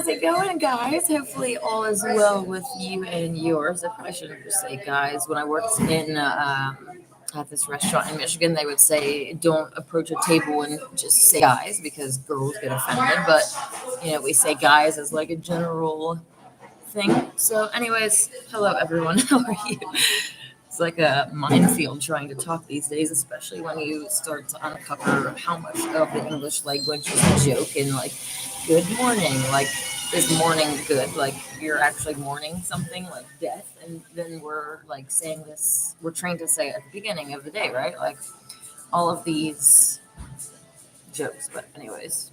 How's it going, guys? Hopefully, all is well with you and yours. I probably shouldn't just say guys. When I worked in at this restaurant in Michigan, they would say don't approach a table and just say guys because girls get offended. But we say guys as like a general thing. So, anyways, hello everyone. How are you? It's like a minefield trying to talk these days, especially when you start to uncover how much of the English language is a joke and like good morning, like is morning good, like you're actually mourning something like death, and then we're like saying this, we're trained to say it at the beginning of the day, right? Like all of these jokes, but anyways.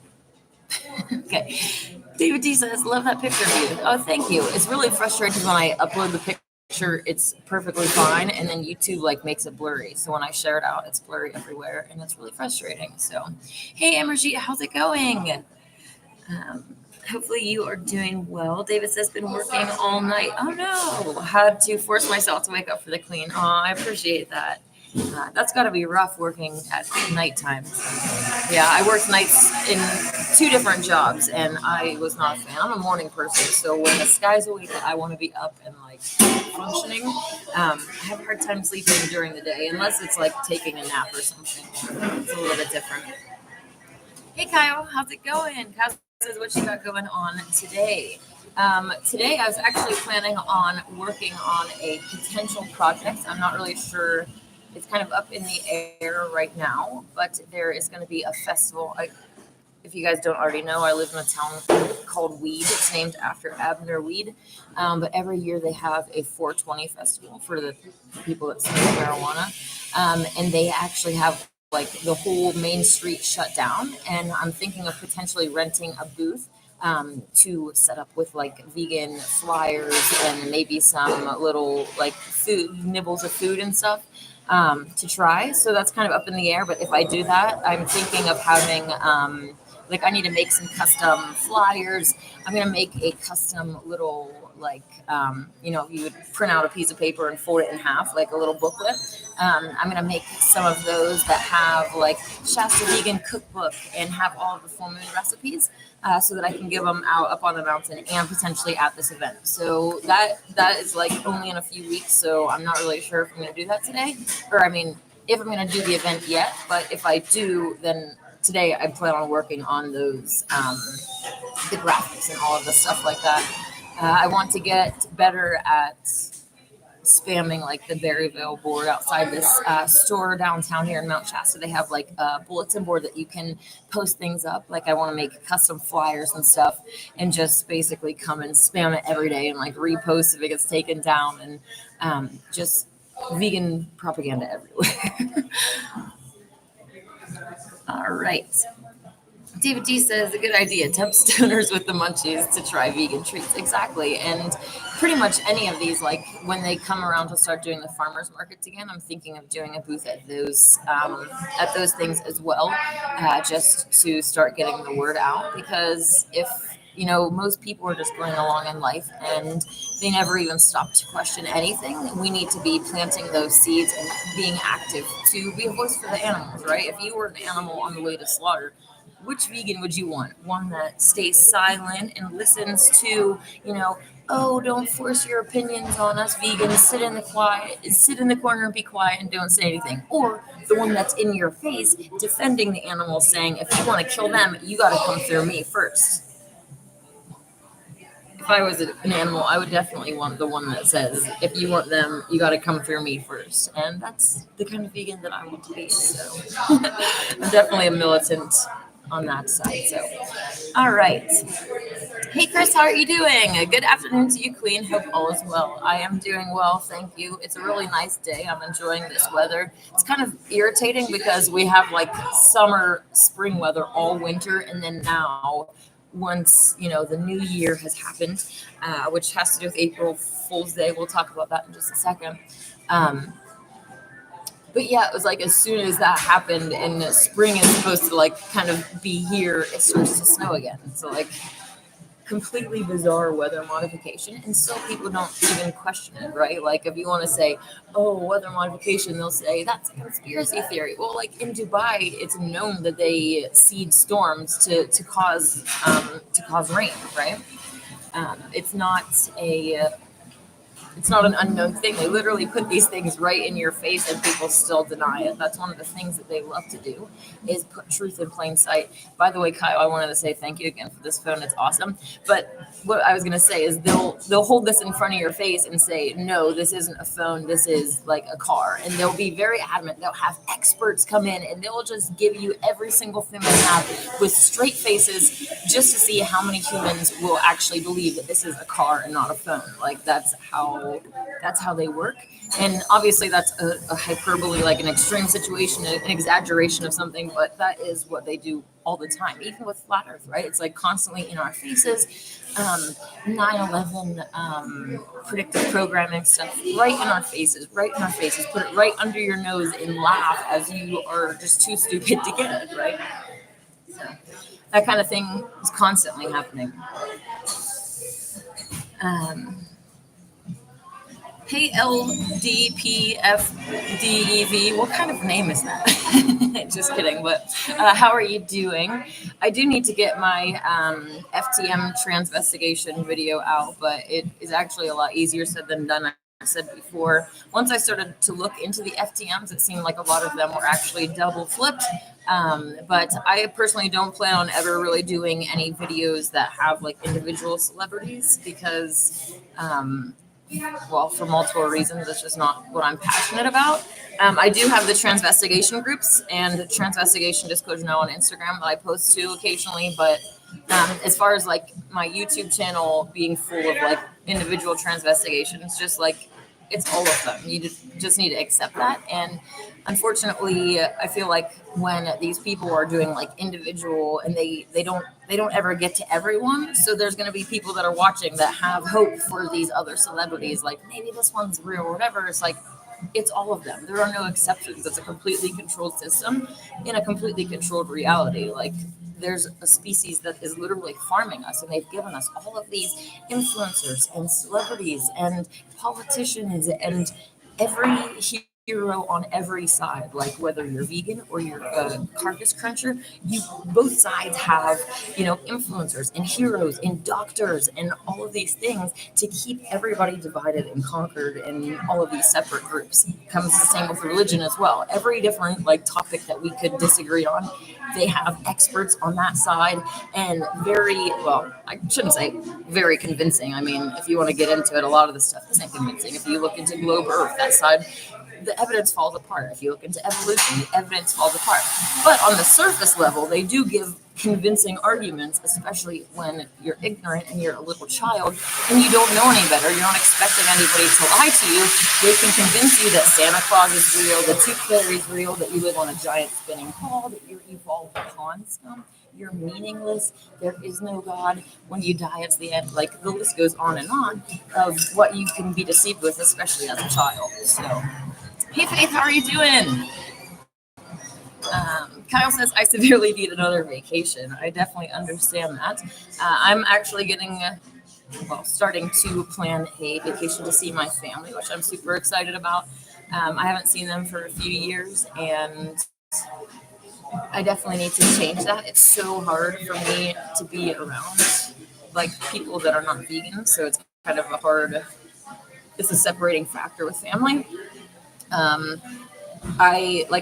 Okay. David D says, love that picture of you. Oh, thank you. It's really frustrating when I upload the picture, it's perfectly fine, and then YouTube like makes it blurry. So when I share it out, it's blurry everywhere, and it's really frustrating. So, hey, Amarjeet, how's it going? Hopefully you are doing well. David says, been working all night. Oh no, had to force myself to wake up for the clean. Oh, I appreciate that. That's got to be rough working at nighttime. Yeah, I worked nights in 2 different jobs, and I was not a fan. I'm a morning person, so when the sky's awake, I want to be up and like functioning. I have a hard time sleeping during the day, unless it's like taking a nap or something. It's a little bit different. Hey, Kyle, how's it going? Kyle says, what you got going on today? Today, I was actually planning on working on a potential project. I'm not really sure. It's kind of up in the air right now, but there is going to be a festival. If you guys don't already know, I live in a town called Weed. It's named after Abner Weed. But every year they have a 420 festival for the people that smoke marijuana. And they actually have like the whole main street shut down. And I'm thinking of potentially renting a booth to set up with like vegan flyers and maybe some little like food nibbles of food and stuff to try. So that's kind of up in the air. But if I do that, I'm thinking of having like I need to make some custom flyers. I'm gonna make a custom little like you would print out a piece of paper and fold it in half like a little booklet. I'm gonna make some of those that have like Shasta Vegan Cookbook and have all of the full moon recipes. So that I can give them out up on the mountain and potentially at this event. So that is like only in a few weeks. So I'm not really sure if I'm going to do that today, or I mean, if I'm going to do the event yet. But if I do, then today I plan on working on those, the graphics and all of the stuff like that. I want to get better at spamming like the Berryville board outside this store downtown here in Mount Shasta. They have like a bulletin board that you can post things up. Like I want to make custom flyers and stuff and just basically come and spam it every day and like repost if it gets taken down, and just vegan propaganda everywhere. All right. David D says, a good idea. Tempt stoners with the munchies to try vegan treats. Exactly. And pretty much any of these, like when they come around to start doing the farmers markets again, I'm thinking of doing a booth at those things as well, just to start getting the word out. Because if most people are just going along in life and they never even stop to question anything, we need to be planting those seeds and being active to be a voice for the animals, right? If you were an animal on the way to slaughter, which vegan would you want? One that stays silent and listens to, oh, don't force your opinions on us vegans. Sit in the corner and be quiet and don't say anything. Or the one that's in your face, defending the animal, saying, if you want to kill them, you got to come through me first. If I was an animal, I would definitely want the one that says, if you want them, you got to come through me first. And that's the kind of vegan that I want to be. So I'm definitely a militant on that side. So, all right. Hey, Chris, how are you doing? Good afternoon to you, Queen. Hope all is well. I am doing well, thank you. It's a really nice day. I'm enjoying this weather. It's kind of irritating because we have like summer, spring weather all winter, and then now, once the new year has happened, which has to do with April Fool's Day. We'll talk about that in just a second. But yeah, it was like as soon as that happened and spring is supposed to like kind of be here, it starts to snow again. So like completely bizarre weather modification, and still people don't even question it, right? Like if you want to say, oh, weather modification, they'll say that's a conspiracy theory. Well, like in Dubai, it's known that they seed storms to cause rain, right? It's not a it's not an unknown thing. They literally put these things right in your face and people still deny it. That's one of the things that they love to do, is put truth in plain sight. By the way, Kyle, I wanted to say thank you again for this phone. It's awesome. But what I was going to say is they'll hold this in front of your face and say, no, this isn't a phone. This is like a car. And they'll be very adamant. They'll have experts come in and they'll just give you every single thing they have with straight faces just to see how many humans will actually believe that this is a car and not a phone. Like that's how they work. And obviously that's a hyperbole, like an extreme situation, an exaggeration of something, but that is what they do all the time, even with flat earth, right? It's like constantly in our faces. 9/11 predictive programming stuff right in our faces, put it right under your nose and laugh as you are just too stupid to get it, right? So that kind of thing is constantly happening. Hey, LDPFDEV, what kind of name is that? Just kidding, but how are you doing? I do need to get my FTM transvestigation video out, but it is actually a lot easier said than done. I said before, once I started to look into the FTMs, it seemed like a lot of them were actually double flipped. But I personally don't plan on ever really doing any videos that have like individual celebrities because well, for multiple reasons, it's just not what I'm passionate about. I do have the transvestigation groups and transvestigation disclosure now on Instagram that I post to occasionally, but as far as like my YouTube channel being full of like individual transvestigations, just like it's all of them. You just need to accept that. And unfortunately, I feel like when these people are doing like individual and they don't ever get to everyone. So there's going to be people that are watching that have hope for these other celebrities, like maybe this one's real or whatever. It's like it's all of them. There are no exceptions. It's a completely controlled system in a completely controlled reality. Like there's a species that is literally farming us, and they've given us all of these influencers and celebrities and politicians and every hero on every side. Like whether you're vegan or you're a carcass cruncher, you both sides have influencers and heroes and doctors and all of these things to keep everybody divided and conquered in all of these separate groups. Comes the same with religion as well. Every different like topic that we could disagree on, they have experts on that side, and I shouldn't say very convincing. I mean, if you want to get into it, a lot of the stuff isn't convincing. If you look into globe earth, that side, the evidence falls apart. If you look into evolution, the evidence falls apart. But on the surface level, they do give convincing arguments, especially when you're ignorant and you're a little child and you don't know any better. You're not expecting anybody to lie to you. They can convince you that Santa Claus is real, the Tooth Fairy is real, that you live on a giant spinning ball, that you're evolved pond scum. You're meaningless. There is no God. When you die, it's the end. Like the list goes on and on of what you can be deceived with, especially as a child. So, hey Faith, how are you doing? Kyle says, I severely need another vacation. I definitely understand that. I'm actually starting to plan a vacation to see my family, which I'm super excited about. I haven't seen them for a few years, and I definitely need to change that. It's so hard for me to be around like people that are not vegan, so it's kind of it's a separating factor with family.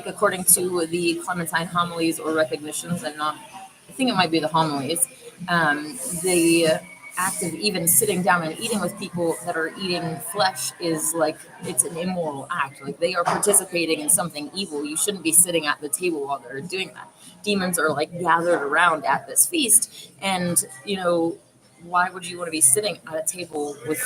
According to the Clementine homilies or recognitions, and not, I think it might be the homilies, the act of even sitting down and eating with people that are eating flesh is like, it's an immoral act. Like they are participating in something evil. You shouldn't be sitting at the table while they're doing that. Demons are like gathered around at this feast, and why would you want to be sitting at a table with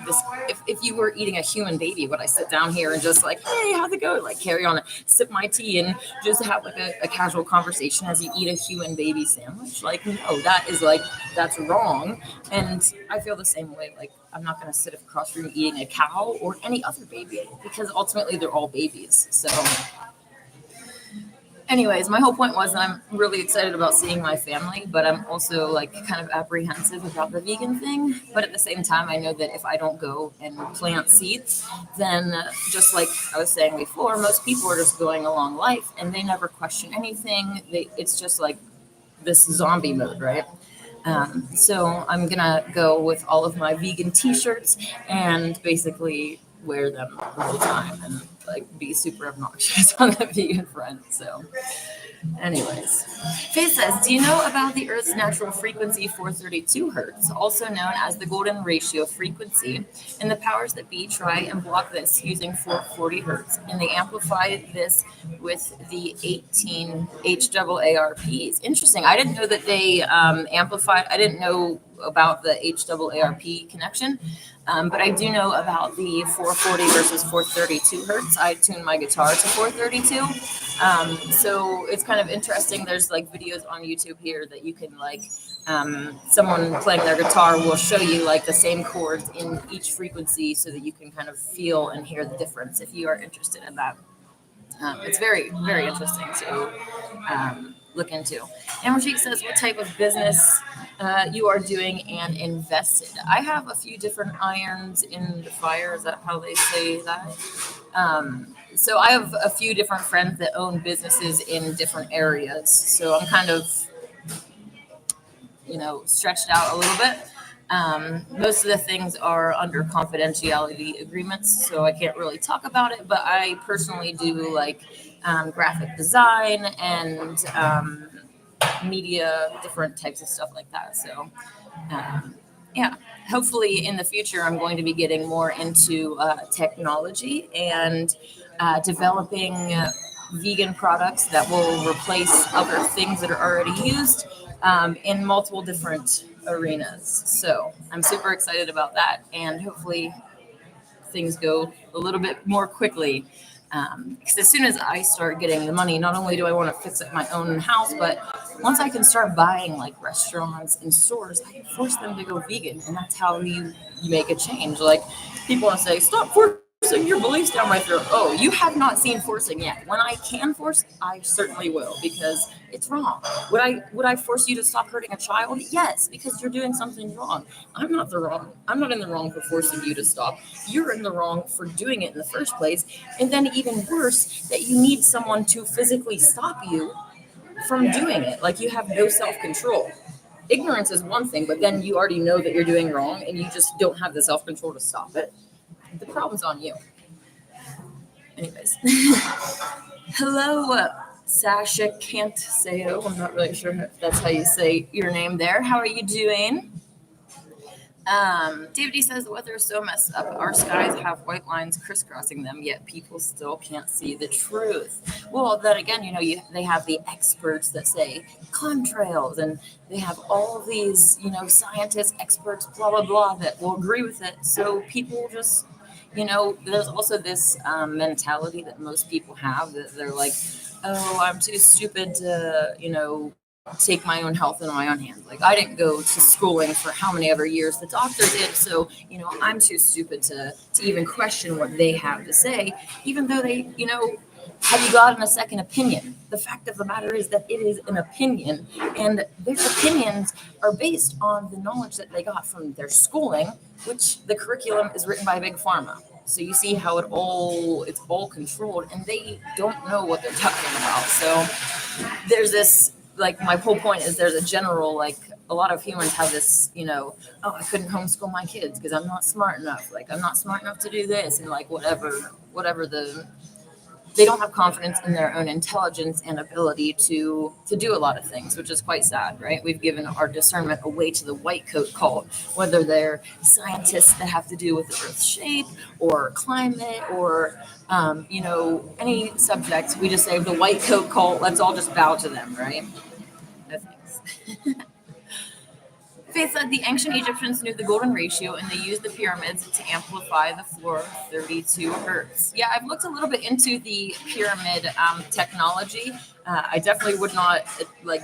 this? If you were eating a human baby, would I sit down here and just like, hey, how's it going? Like carry on, sip my tea and just have like a casual conversation as you eat a human baby sandwich? Like, no, that's wrong. And I feel the same way. Like I'm not going to sit across from eating a cow or any other baby, because ultimately they're all babies. So anyways, my whole point was that I'm really excited about seeing my family, but I'm also like kind of apprehensive about the vegan thing. But at the same time, I know that if I don't go and plant seeds, then just like I was saying before, most people are just going along life and they never question anything. It's just like this zombie mode, right? So I'm gonna go with all of my vegan T-shirts and basically wear them all the time and like be super obnoxious on the vegan front. So anyways, Faith says, do you know about the Earth's natural frequency 432 hertz, also known as the golden ratio frequency, and the powers that be try and block this using 440 hertz, and they amplify this with the 18 HAARPs. Interesting. I didn't know that they amplified. I didn't know about the HAARP connection. But I do know about the 440 versus 432 hertz. I tune my guitar to 432. So it's kind of interesting. There's like videos on YouTube here that you can like, someone playing their guitar will show you like the same chords in each frequency so that you can kind of feel and hear the difference if you are interested in that. It's very, very interesting to look into. Amberjit says, what type of business you are doing and invested? I have a few different irons in the fire. Is that how they say that? So I have a few different friends that own businesses in different areas. So I'm kind of, stretched out a little bit. Most of the things are under confidentiality agreements, so I can't really talk about it. But I personally do like graphic design and media, different types of stuff like that. So, yeah, hopefully in the future, I'm going to be getting more into technology and developing vegan products that will replace other things that are already used in multiple different arenas. So I'm super excited about that, and hopefully things go a little bit more quickly. Because as soon as I start getting the money, not only do I want to fix up my own house, but once I can start buying like restaurants and stores, I can force them to go vegan, and that's how you make a change. Like people want to say, stop forcing your beliefs down my throat. Oh, you have not seen forcing yet. When I can force, I certainly will because it's wrong. Would I force you to stop hurting a child? Yes, because you're doing something wrong. I'm not in the wrong for forcing you to stop. You're in the wrong for doing it in the first place. And then even worse, that you need someone to physically stop you from doing it. Like you have no self-control. Ignorance is one thing, but then you already know that you're doing wrong and you just don't have the self-control to stop it. The problem's on you. Anyways. Hello, Sasha Cantaseo. I'm not really sure if that's how you say your name there. How are you doing? David D says the weather is so messed up. Our skies have white lines crisscrossing them, yet people still can't see the truth. Well, then again, they have the experts that say contrails, and they have all of these, scientists, experts, blah blah blah, that will agree with it. So people just, there's also this mentality that most people have that they're like, oh, I'm too stupid to, take my own health in my own hands. Like I didn't go to schooling for how many ever years the doctor did, so I'm too stupid to even question what they have to say, even though they, have you gotten a second opinion? The fact of the matter is that it is an opinion, and their opinions are based on the knowledge that they got from their schooling, which the curriculum is written by Big Pharma. So you see how it's all controlled, and they don't know what they're talking about. So there's this, like, my whole point is there's a general, like, a lot of humans have this, oh, I couldn't homeschool my kids because I'm not smart enough. Like, I'm not smart enough to do this, and like whatever they don't have confidence in their own intelligence and ability to do a lot of things, which is quite sad, right? We've given our discernment away to the white coat cult, whether they're scientists that have to do with the Earth's shape or climate or, any subject. We just say the white coat cult, let's all just bow to them, right? No thanks. Faith said the ancient Egyptians knew the golden ratio and they used the pyramids to amplify the 432 hertz. Yeah, I've looked a little bit into the pyramid technology. I definitely would not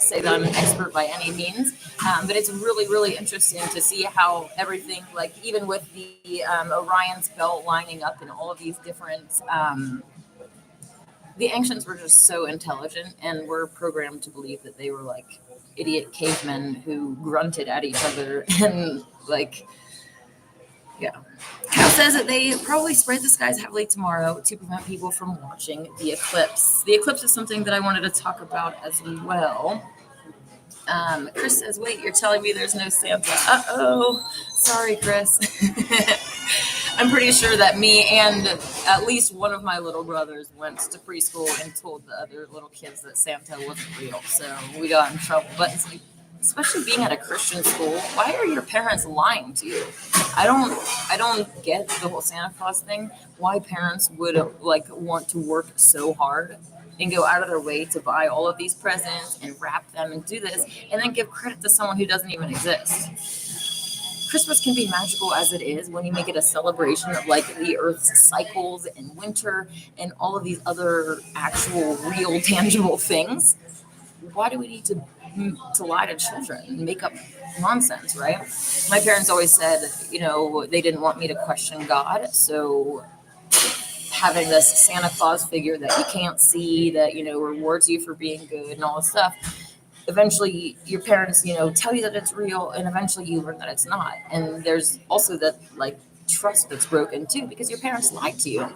say that I'm an expert by any means, but it's really, really interesting to see how everything, like even with the Orion's belt lining up and all of these different the ancients were just so intelligent and were programmed to believe that they were like idiot cavemen who grunted at each other and like, yeah. Cal says that they probably spread the skies heavily tomorrow to prevent people from watching the eclipse. The eclipse is something that I wanted to talk about as well. Chris says, wait, you're telling me there's no Santa? Uh-oh. Sorry, Chris. I'm pretty sure that me and at least one of my little brothers went to preschool and told the other little kids that Santa wasn't real. So we got in trouble. But it's like, especially being at a Christian school, why are your parents lying to you? I don't get the whole Santa Claus thing. Why parents would like want to work so hard and go out of their way to buy all of these presents and wrap them and do this and then give credit to someone who doesn't even exist. Christmas can be magical as it is when you make it a celebration of like the earth's cycles and winter and all of these other actual real tangible things. Why do we need to lie to children and make up nonsense, right? My parents always said, they didn't want me to question God, so having this Santa Claus figure that you can't see, that rewards you for being good and all this stuff. Eventually, your parents, tell you that it's real, and eventually you learn that it's not. And there's also that like trust that's broken too because your parents lied to you.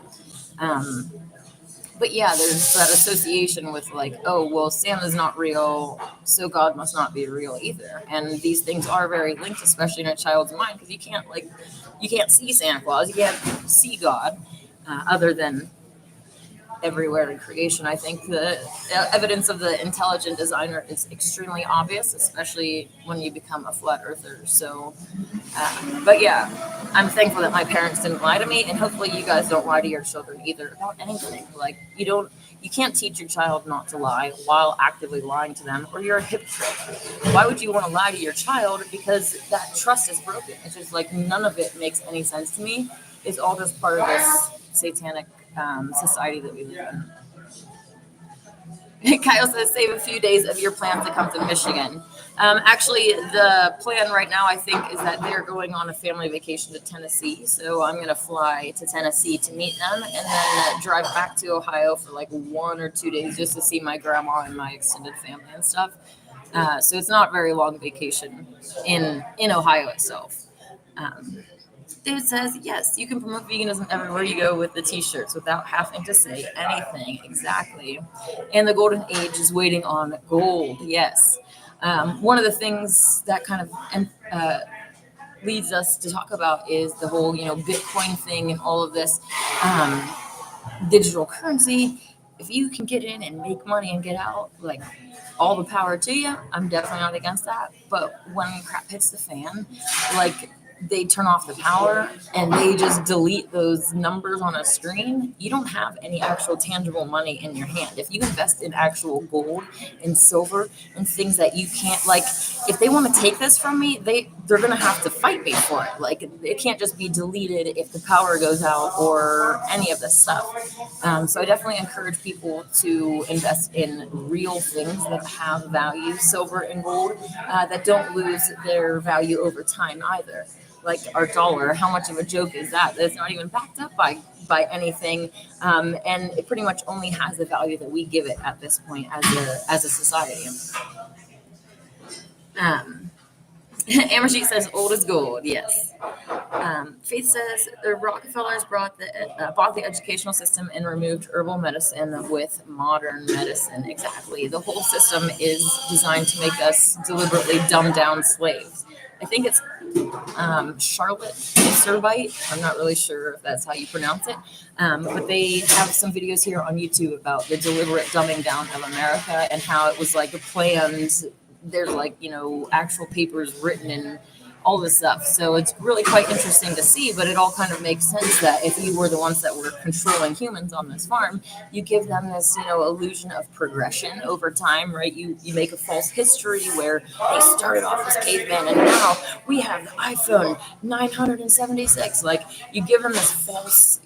But yeah, there's that association with like, oh well, Santa's not real, so God must not be real either. And these things are very linked, especially in a child's mind, because you can't see Santa Claus, you can't see God, other than everywhere in creation. I think the evidence of the intelligent designer is extremely obvious, especially when you become a flat earther. So, but yeah, I'm thankful that my parents didn't lie to me, and hopefully you guys don't lie to your children either about anything. Like you can't teach your child not to lie while actively lying to them, or you're a hypocrite. Why would you want to lie to your child? Because that trust is broken. It's just like none of it makes any sense to me. It's all just part of this satanic society that we live in. Kyle says, save a few days of your plans to come to Michigan. Actually, the plan right now, I think, is that they're going on a family vacation to Tennessee. So I'm going to fly to Tennessee to meet them and then drive back to Ohio for like 1 or 2 days just to see my grandma and my extended family and stuff. So it's not a very long vacation in Ohio itself. David says, yes, you can promote veganism everywhere you go with the t-shirts without having to say anything. Exactly. And the golden age is waiting on gold. Yes. One of the things that kind of leads us to talk about is the whole, Bitcoin thing and all of this digital currency. If you can get in and make money and get out, like all the power to you. I'm definitely not against that. But when crap hits the fan, like they turn off the power and they just delete those numbers on a screen, you don't have any actual tangible money in your hand. If you invest in actual gold and silver and things that you can't, like, if they want to take this from me, they're going to have to fight me for it. Like, it can't just be deleted if the power goes out or any of this stuff. So I definitely encourage people to invest in real things that have value, silver and gold, that don't lose their value over time either. Like our dollar, how much of a joke is that? That's not even backed up by anything, and it pretty much only has the value that we give it at this point as a society. Amerjeet says old is gold. Yes. Faith says the Rockefellers bought the educational system and removed herbal medicine with modern medicine. Exactly. The whole system is designed to make us deliberately dumb down slaves. I think it's Charlotte Servite. I'm not really sure if that's how you pronounce it. But they have some videos here on YouTube about the deliberate dumbing down of America and how it was like planned. There's like, actual papers written and all this stuff. So it's really quite interesting to see, but it all kind of makes sense that if you were the ones that were controlling humans on this farm, you give them this, illusion of progression over time, right? You make a false history where they started off as cavemen and now we have the iPhone 976. Like, you give them this false,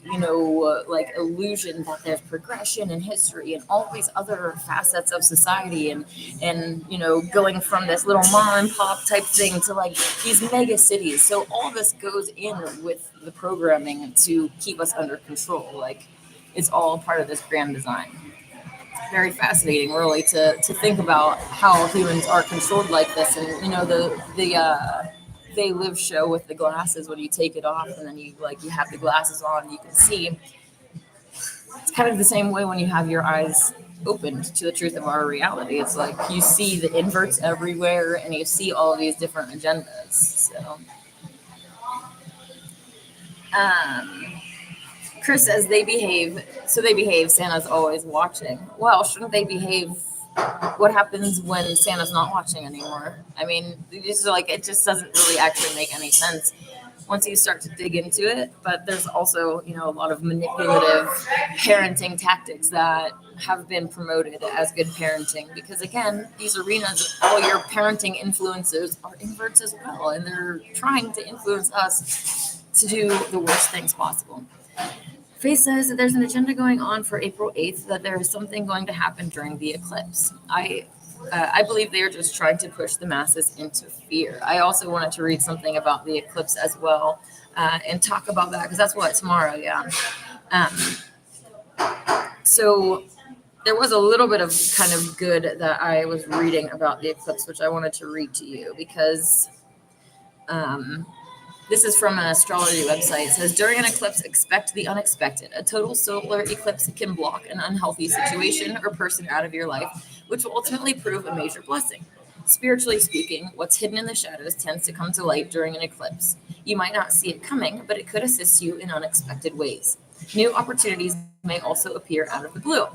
like illusion that there's progression and history and all these other facets of society and going from this little mom and pop type thing to like these mega cities. So all this goes in with the programming to keep us under control. Like, it's all part of this grand design. very fascinating, really, to think about how humans are controlled like this. And they live show with the glasses when you take it off, and then you have the glasses on, you can see. It's kind of the same way when you have your eyes opened to the truth of our reality. It's like you see the inverts everywhere, and you see all of these different agendas. So, um, Chris says they behave. So they behave. Santa's always watching. Well, shouldn't they behave? What happens when Santa's not watching anymore? I mean, it just doesn't really actually make any sense once you start to dig into it. But there's also, a lot of manipulative parenting tactics that have been promoted as good parenting, because again, these arenas, all your parenting influencers are inverts as well, and they're trying to influence us to do the worst things possible. Faye says that there's an agenda going on for April 8th, that there is something going to happen during the eclipse. I believe they are just trying to push the masses into fear. I also wanted to read something about the eclipse as well, and talk about that, because that's what, tomorrow, yeah. So there was a little bit of kind of good that I was reading about the eclipse, which I wanted to read to you, because this is from an astrology website. It says, during an eclipse, expect the unexpected. A total solar eclipse can block an unhealthy situation or person out of your life, which will ultimately prove a major blessing. Spiritually speaking, what's hidden in the shadows tends to come to light during an eclipse. You might not see it coming, but it could assist you in unexpected ways. New opportunities may also appear out of the blue.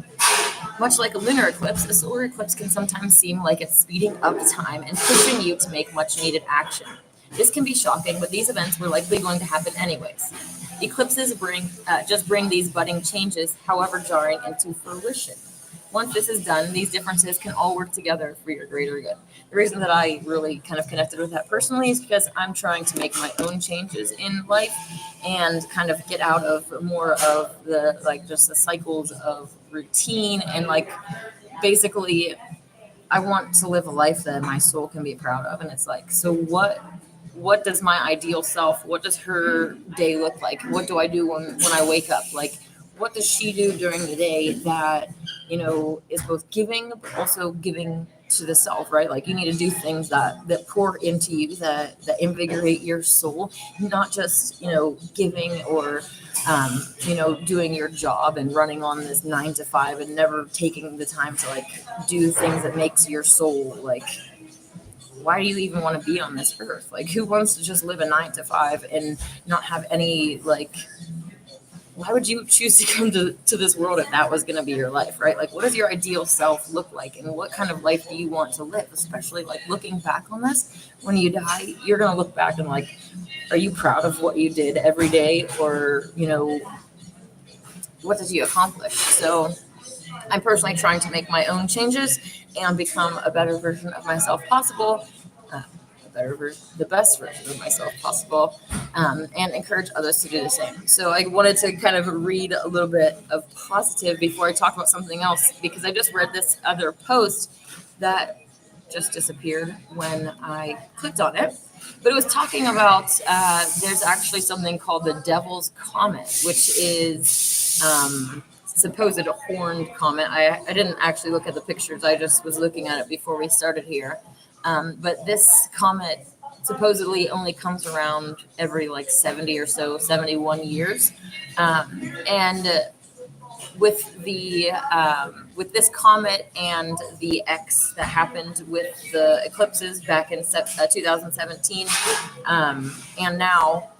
Much like a lunar eclipse, a solar eclipse can sometimes seem like it's speeding up time and pushing you to make much needed action. This can be shocking, but these events were likely going to happen anyways. Eclipses just bring these budding changes, however jarring, into fruition. Once this is done, these differences can all work together for your greater good. The reason that I really kind of connected with that personally is because I'm trying to make my own changes in life and kind of get out of more of the, just the cycles of routine, and basically I want to live a life that my soul can be proud of. And it's like, so what does my ideal self, what does her day look like? What do I do when I wake up? What does she do during the day that, is both giving, but also giving to the self, right? Like, you need to do things that pour into you, that invigorate your soul, not just, giving or, doing your job and running on this 9 to 5 and never taking the time to do things that makes your soul why do you even want to be on this earth? Who wants to just live a 9 to 5 and not have any, why would you choose to come to this world if that was going to be your life, right? What does your ideal self look like, and what kind of life do you want to live? Especially looking back on this, when you die, you're going to look back and are you proud of what you did every day? Or, what did you accomplish? So I'm personally trying to make my own changes and become a better version of myself possible, the best version of myself possible, and encourage others to do the same. So I wanted to kind of read a little bit of positive before I talk about something else, because I just read this other post that just disappeared when I clicked on it. But it was talking about there's actually something called the Devil's Comet, which is supposed horned comet. I didn't actually look at the pictures. I just was looking at it before we started here. But this comet supposedly only comes around every 70 or so, 71 years. And with this comet and the X that happened with the eclipses back in 2017, and now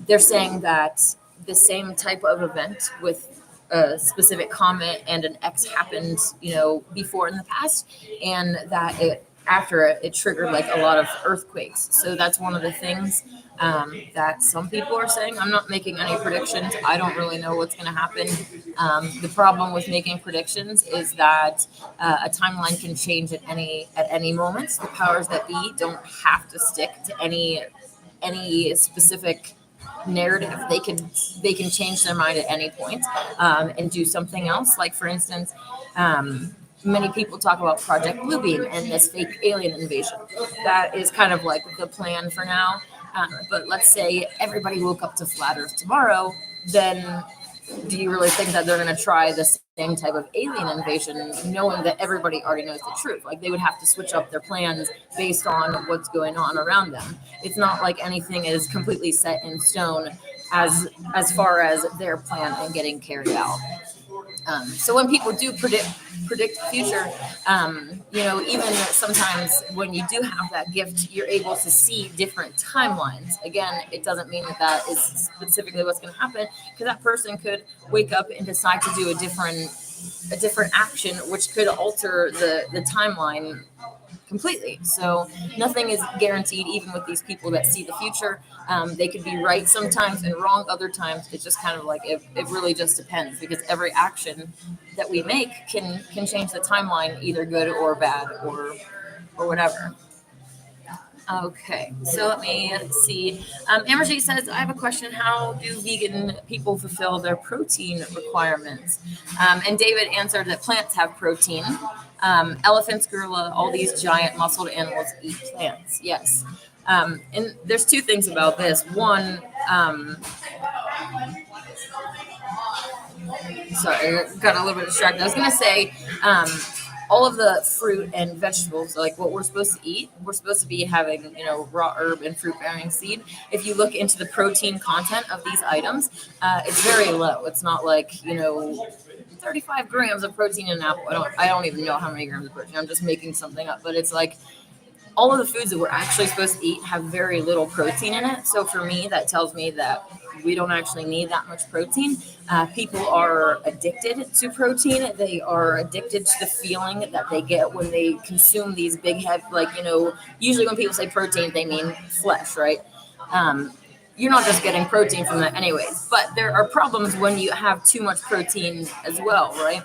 they're saying that the same type of event with a specific comet and an X happened, before in the past, and that after it triggered a lot of earthquakes. So that's one of the things that some people are saying. I'm not making any predictions. I don't really know what's going to happen. The problem with making predictions is that a timeline can change at any moment. The powers that be don't have to stick to any specific narrative. They can change their mind at any point, and do something else. For instance, many people talk about Project Bluebeam and this fake alien invasion. That is kind of the plan for now. But let's say everybody woke up to flat Earth tomorrow, then do you really think that they're going to try the same type of alien invasion knowing that everybody already knows the truth? Like they would have to switch up their plans based on what's going on around them. It's not like anything is completely set in stone as far as their plan and getting carried out. So when people do predict the future, even sometimes when you do have that gift, you're able to see different timelines. Again, it doesn't mean that that is specifically what's going to happen, because that person could wake up and decide to do a different action, which could alter the timeline completely. So nothing is guaranteed, even with these people that see the future. They could be right sometimes and wrong other times. It's just kind of like it really just depends, because every action that we make can change the timeline, either good or bad or whatever. Okay, so let me see. Amarji says, I have a question. How do vegan people fulfill their protein requirements? And David answered that plants have protein. Elephants, gorilla, all these giant muscled animals eat plants. Yes. And there's two things about this. One, sorry, I got a little bit distracted. I was going to say, all of the fruit and vegetables, like what we're supposed to eat, we're supposed to be having, raw herb and fruit bearing seed. If you look into the protein content of these items, it's very low. It's not like, 35 grams of protein in an apple. I don't even know how many grams of protein. I'm just making something up, but it's like all of the foods that we're actually supposed to eat have very little protein in it. So for me, that tells me that we don't actually need that much protein. People are addicted to protein. They are addicted to the feeling that they get when they consume these big head, usually when people say protein, they mean flesh, right? You're not just getting protein from that anyways, but there are problems when you have too much protein as well, right?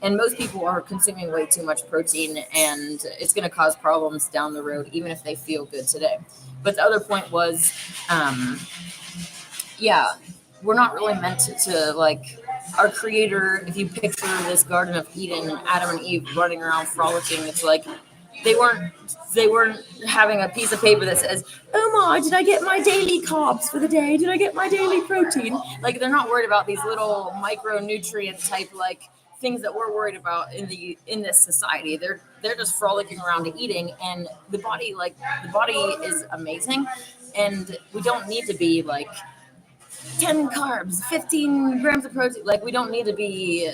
And most people are consuming way too much protein, and it's going to cause problems down the road, even if they feel good today. But the other point was, we're not really meant to like our creator. If you picture this Garden of Eden, Adam and Eve running around frolicking, it's like they weren't having a piece of paper that says, oh my, did I get my daily carbs for the day? Did I get my daily protein? Like they're not worried about these little micronutrient type things that we're worried about in this society. They're just frolicking around and eating, and the body is amazing, and we don't need to be 10 carbs, 15 grams of protein. We don't need to be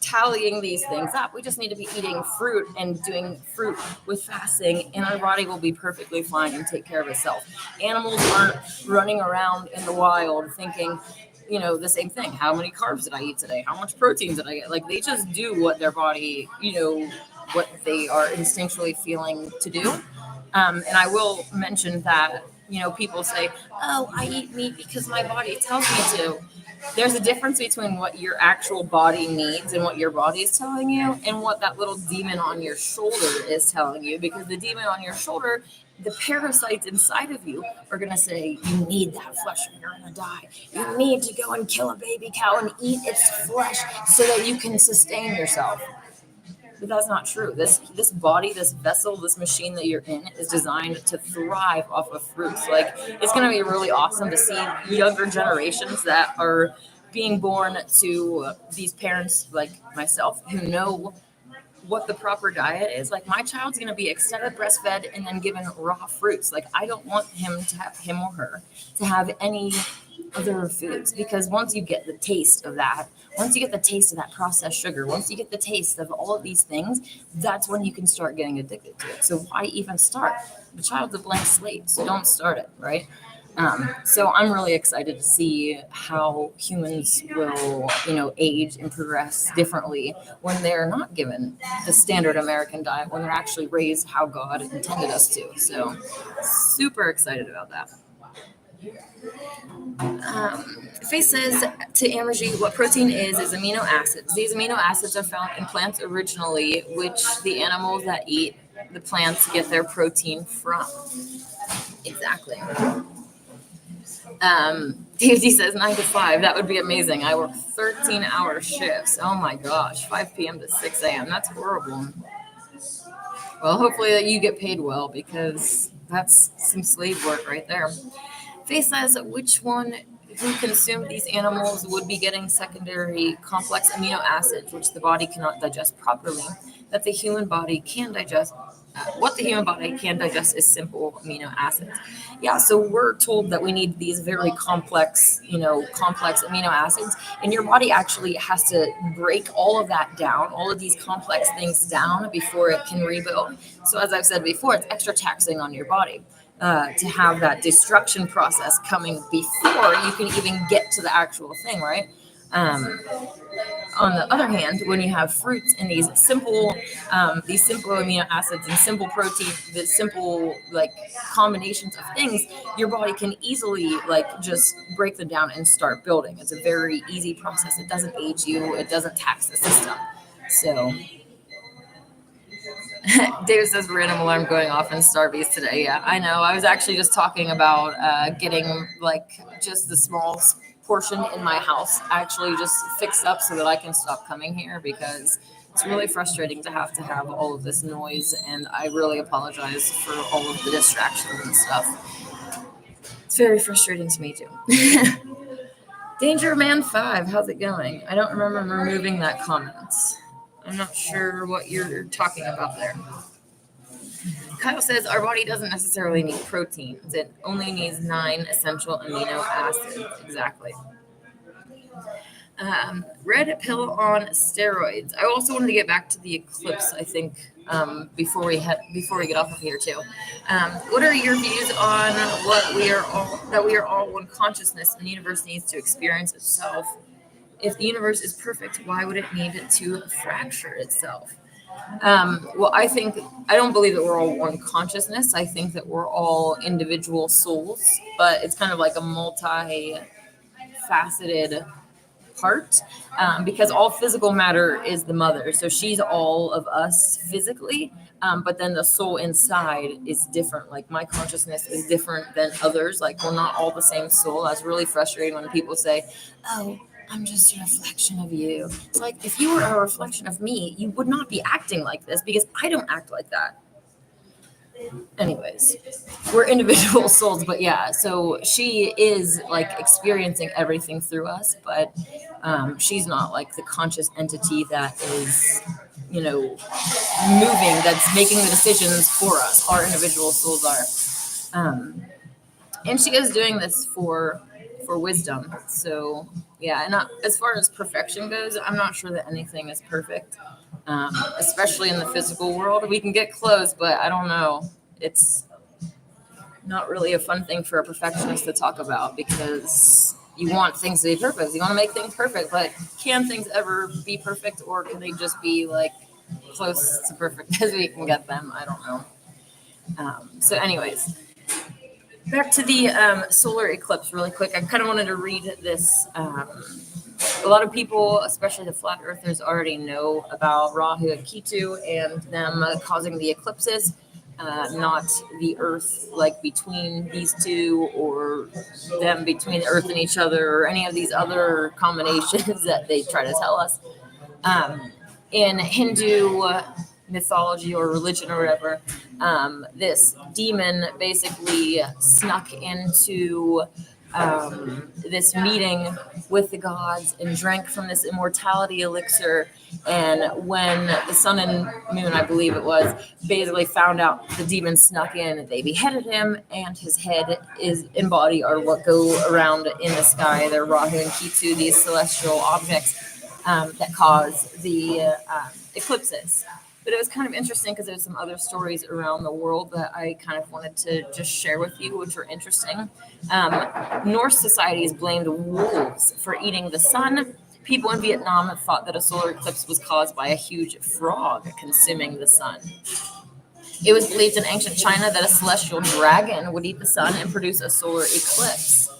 tallying these things up. We just need to be eating fruit and doing fruit with fasting, and our body will be perfectly fine and take care of itself. Animals aren't running around in the wild thinking, the same thing. How many carbs did I eat today? How much protein did I get? They just do what their body, what they are instinctually feeling to do. And I will mention that, people say, oh, I eat meat because my body tells me to. There's a difference between what your actual body needs and what your body is telling you, and what that little demon on your shoulder is telling you, because the demon on your shoulder, the parasites inside of you are going to say, you need that flesh or you're going to die. You need to go and kill a baby cow and eat its flesh so that you can sustain yourself. But that's not true. This body, this vessel, this machine that you're in is designed to thrive off of fruits. It's going to be really awesome to see younger generations that are being born to these parents like myself who know what the proper diet is. My child's going to be extended breastfed and then given raw fruits. I don't want him or her to have any other foods, because once you get the taste of that processed sugar, once you get the taste of all of these things, that's when you can start getting addicted to it. So why even start? The child's a blank slate, so don't start it, right? So I'm really excited to see how humans will, age and progress differently when they're not given the standard American diet, when they're actually raised how God intended us to. So super excited about that. Faith says to Amarji, what protein is amino acids. These amino acids are found in plants originally, which the animals that eat the plants get their protein from. Exactly. Daisy says 9 to 5. That would be amazing. I work 13-hour shifts. Oh my gosh, 5 p.m. to 6 a.m. That's horrible. Well, hopefully that you get paid well, because that's some slave work right there. Faith says, which one who consumed these animals would be getting secondary complex amino acids, which the body cannot digest properly, that the human body can digest. What the human body can digest is simple amino acids. Yeah, so we're told that we need these very complex, complex amino acids, and your body actually has to break all of that down, all of these complex things down before it can rebuild. So as I've said before, it's extra taxing on your body. To have that destruction process coming before you can even get to the actual thing, right? On the other hand, when you have fruits and these simple amino acids and simple protein, the simple like combinations of things, your body can easily like just break them down and start building. It's a very easy process. It doesn't age you. It doesn't tax the system. So David says random alarm going off in Starbucks today. Yeah, I know. I was actually just talking about getting like just the small portion in my house actually just fixed up so that I can stop coming here, because it's really frustrating to have all of this noise, and I really apologize for all of the distractions and stuff. It's very frustrating to me too. Danger Man 5, how's it going? I don't remember removing that comment. I'm not sure what you're talking about there. Kyle says our body doesn't necessarily need proteins. It only needs 9 essential amino acids. Exactly. Red pill on steroids. I also wanted to get back to the eclipse, I think, before we get off of here too. What are your views on that we are all one consciousness and the universe needs to experience itself? If the universe is perfect, why would it need to fracture itself? Well, I don't believe that we're all one consciousness. I think that we're all individual souls, but it's kind of like a multi-faceted part, because all physical matter is the mother. So she's all of us physically, but then the soul inside is different. Like my consciousness is different than others. Like we're not all the same soul. That's really frustrating when people say, oh, I'm just a reflection of you. It's like, if you were a reflection of me, you would not be acting like this, because I don't act like that. Anyways, we're individual souls, but yeah, so she is like experiencing everything through us, but she's not like the conscious entity that is, moving, that's making the decisions for us. Our individual souls are. And she is doing this for wisdom. So yeah, and as far as perfection goes, I'm not sure that anything is perfect, especially in the physical world. We can get close, but I don't know. It's not really a fun thing for a perfectionist to talk about, because you want things to be perfect. You want to make things perfect, but can things ever be perfect, or can they just be like close to perfect as we can get them? I don't know. So anyways, back to the solar eclipse really quick. I kind of wanted to read this. A lot of people, especially the flat earthers, already know about Rahu and Ketu and them causing the eclipses, not the earth like between these two, or them between the earth and each other, or any of these other combinations that they try to tell us. In Hindu mythology or religion or whatever, this demon basically snuck into this meeting with the gods and drank from this immortality elixir. And when the sun and moon, I believe it was, basically found out the demon snuck in, they beheaded him, and his head and body are what go around in the sky. They're Rahu and Ketu, these celestial objects that cause the eclipses. But it was kind of interesting because there's some other stories around the world that I kind of wanted to just share with you, which are interesting. Norse societies blamed wolves for eating the sun. People in Vietnam thought that a solar eclipse was caused by a huge frog consuming the sun. It was believed in ancient China that a celestial dragon would eat the sun and produce a solar eclipse.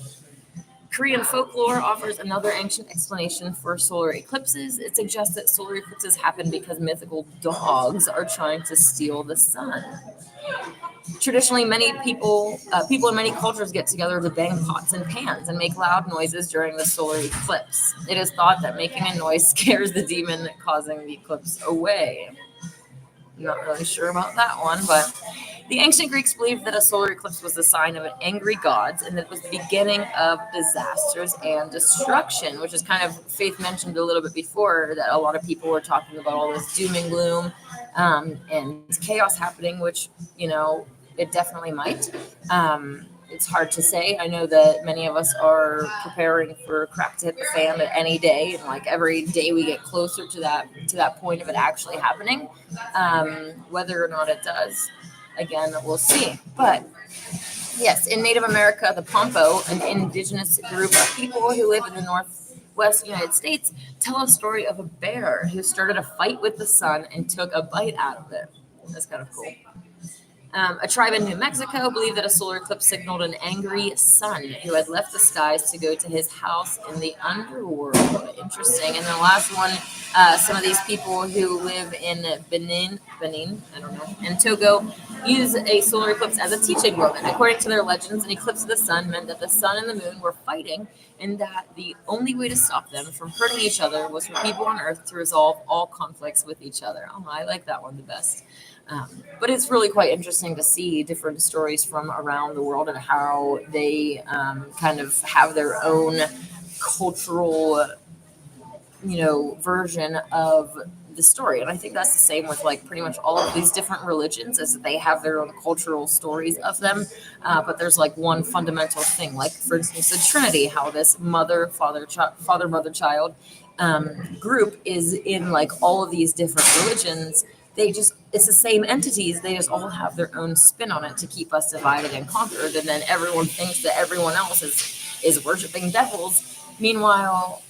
Korean folklore offers another ancient explanation for solar eclipses. It suggests that solar eclipses happen because mythical dogs are trying to steal the sun. Traditionally, many people in many cultures get together to bang pots and pans and make loud noises during the solar eclipse. It is thought that making a noise scares the demon causing the eclipse away. I'm not really sure about that one, but The ancient Greeks believed that a solar eclipse was the sign of an angry gods and that it was the beginning of disasters and destruction, which is kind of Faith mentioned a little bit before, that a lot of people were talking about all this doom and gloom and chaos happening, which, it definitely might. It's hard to say. I know that many of us are preparing for crap to hit the fan at any day, and like every day we get closer to that point of it actually happening. Whether or not it does, again, we'll see. But yes, in Native America, the Pompo, an indigenous group of people who live in the northwest United States, tell a story of a bear who started a fight with the sun and took a bite out of it. That's kind of cool. A tribe in New Mexico believed that a solar eclipse signaled an angry sun who had left the skies to go to his house in the underworld. Interesting. And the last one, some of these people who live in Benin, I don't know, and Togo, use a solar eclipse as a teaching moment. According to their legends, an eclipse of the sun meant that the sun and the moon were fighting, and that the only way to stop them from hurting each other was for people on Earth to resolve all conflicts with each other. Oh, I like that one the best. But it's really quite interesting to see different stories from around the world and how they kind of have their own cultural, version of the story. And I think that's the same with like pretty much all of these different religions, is that they have their own cultural stories of them. But there's like one fundamental thing, like for instance, the Trinity, how this mother, father, mother, child group is in like all of these different religions. It's the same entities. They just all have their own spin on it to keep us divided and conquered. And then everyone thinks that everyone else is worshiping devils. Meanwhile,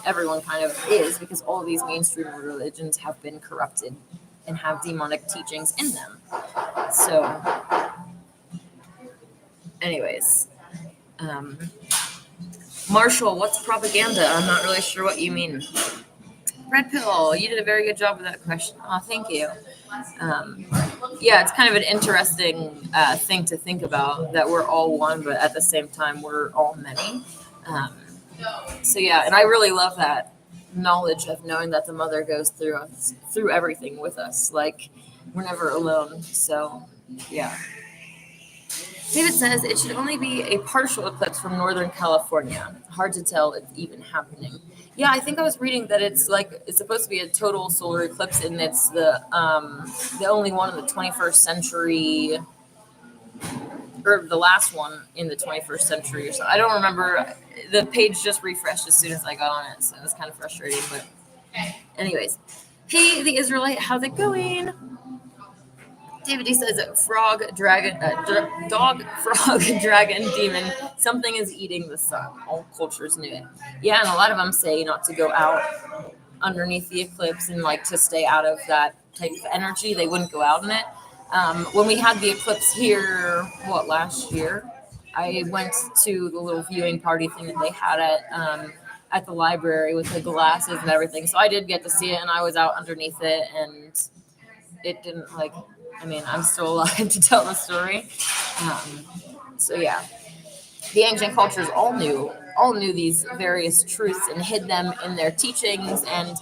everyone kind of is, because all of these mainstream religions have been corrupted and have demonic teachings in them. So, anyways, Marshall, what's propaganda? I'm not really sure what you mean. Red Pill, you did a very good job with that question. Oh, thank you. Yeah, it's kind of an interesting thing to think about, that we're all one, but at the same time, we're all many. So yeah, and I really love that knowledge of knowing that the mother goes through everything with us. Like, we're never alone. So yeah. David says it should only be a partial eclipse from Northern California. Hard to tell it's even happening. Yeah, I think I was reading that it's supposed to be a total solar eclipse, and it's the only one in the 21st century, or the last one in the 21st century or so. I don't remember. The page just refreshed as soon as I got on it, so it was kind of frustrating. But anyways, hey, the Israelite, how's it going? David D says frog, dragon, dog, frog, dragon, demon, something is eating the sun. All cultures knew it. Yeah, and a lot of them say not to go out underneath the eclipse and like to stay out of that type of energy. They wouldn't go out in it. When we had the eclipse here, last year, I went to the little viewing party thing that they had at the library with the glasses and everything. So I did get to see it, and I was out underneath it, and it didn't I'm still alive to tell the story. So yeah, the ancient cultures all knew these various truths and hid them in their teachings, and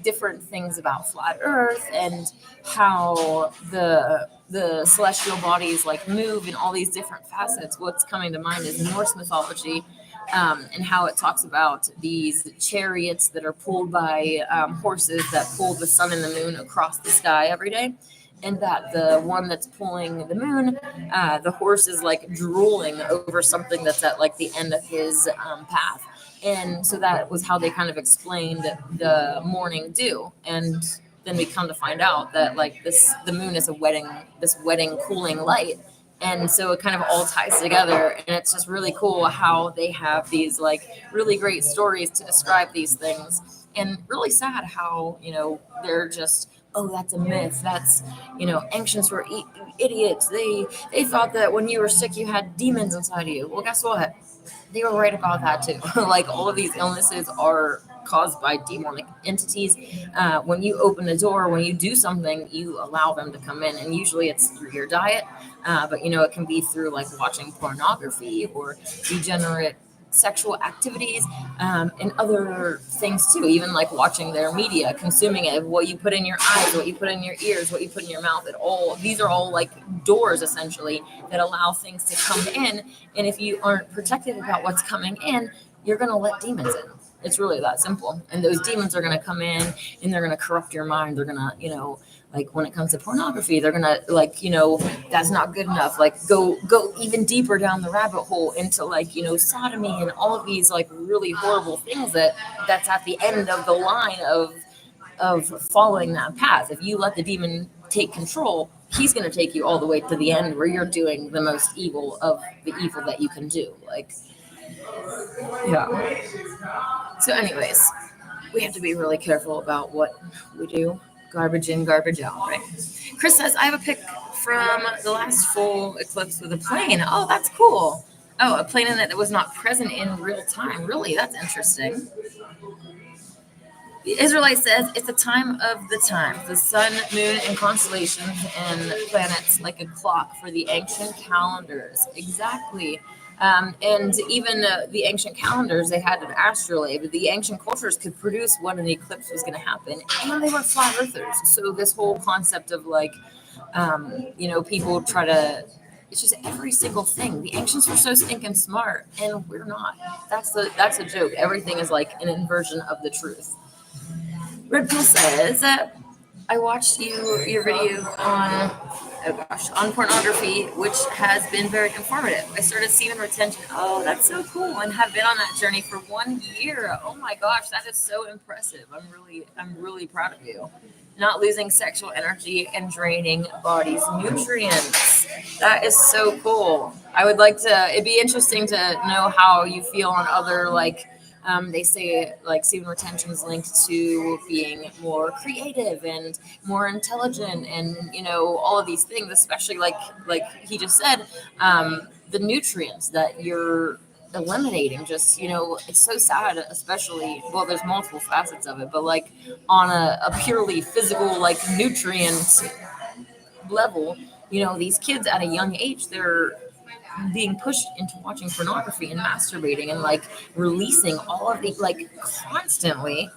different things about flat Earth and how the celestial bodies like move in all these different facets. What's coming to mind is Norse mythology, and how it talks about these chariots that are pulled by horses that pull the sun and the moon across the sky every day. And that the one that's pulling the moon, the horse is like drooling over something that's at like the end of his path. And so that was how they kind of explained the morning dew. And then we come to find out that like the moon is this wedding cooling light. And so it kind of all ties together, and it's just really cool how they have these like really great stories to describe these things, and really sad how, they're just, oh, that's a myth. That's, ancients were idiots. They thought that when you were sick, you had demons inside of you. Well, guess what? They were right about that too. Like, all of these illnesses are caused by demonic entities. When you open a door, when you do something, you allow them to come in, and usually it's through your diet. But it can be through like watching pornography or degenerate sexual activities, and other things too, even like watching their media, consuming it, what you put in your eyes, what you put in your ears, what you put in your mouth. These are all like doors essentially that allow things to come in. And if you aren't protected about what's coming in, you're going to let demons in. It's really that simple. And those demons are going to come in and they're going to corrupt your mind. They're going to, like when it comes to pornography, they're going to like, that's not good enough. Like go even deeper down the rabbit hole into like, sodomy and all of these like really horrible things that's at the end of the line of following that path. If you let the demon take control, he's going to take you all the way to the end where you're doing the most evil of the evil that you can do. Like, yeah. So, anyways, we have to be really careful about what we do. Garbage in, garbage out, right? Chris says, I have a pic from the last full eclipse with a plane. Oh, that's cool. Oh, a planet that was not present in real time. Really? That's interesting. The Israelite says it's a time of the times. The sun, moon, and constellations and planets like a clock for the ancient calendars. Exactly. And even the ancient calendars, they had an astrolabe. The ancient cultures could produce when an eclipse was going to happen, and they were flat earthers. So this whole concept of like, people try to. It's just every single thing. The ancients were so stinking smart, and we're not. That's a joke. Everything is like an inversion of the truth. Red Pill says that I watched your video on pornography, which has been very informative. I started semen retention. Oh, that's so cool, and have been on that journey for 1 year. Oh my gosh, that is so impressive. I'm really proud of you. Not losing sexual energy and draining body's nutrients. That is so cool. I would like to. It'd be interesting to know how you feel on other like. They say like semen retention is linked to being more creative and more intelligent, and all of these things, especially like he just said, the nutrients that you're eliminating. Just it's so sad, especially there's multiple facets of it, but like on a purely physical like nutrient level, these kids at a young age, they're being pushed into watching pornography and masturbating and like releasing all of the like constantly.